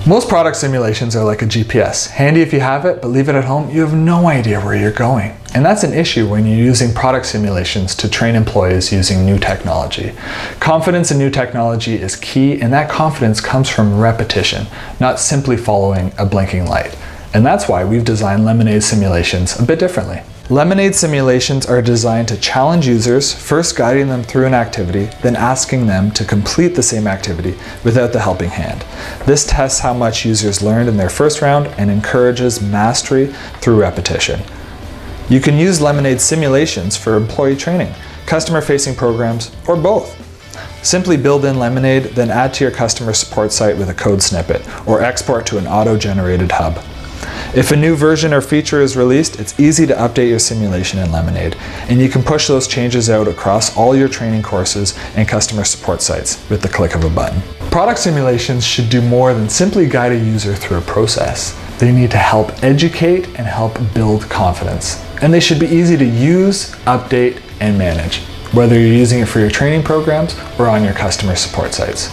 Most product simulations are like a GPS. Handy if you have it, but leave it at home, you have no idea where you're going. And that's an issue when you're using product simulations to train employees using new technology. Confidence in new technology is key, and that confidence comes from repetition, not simply following a blinking light. And that's why we've designed Lemonade simulations a bit differently. Lemonade simulations are designed to challenge users, first guiding them through an activity, then asking them to complete the same activity without the helping hand. This tests how much users learned in their first round and encourages mastery through repetition. You can use Lemonade simulations for employee training, customer-facing programs, or both. Simply build in Lemonade, then add to your customer support site with a code snippet, or export to an auto-generated hub. If a new version or feature is released, it's easy to update your simulation in Lemonade, and you can push those changes out across all your training courses and customer support sites with the click of a button. Product simulations should do more than simply guide a user through a process. They need to help educate and help build confidence. And they should be easy to use, update, and manage, whether you're using it for your training programs or on your customer support sites.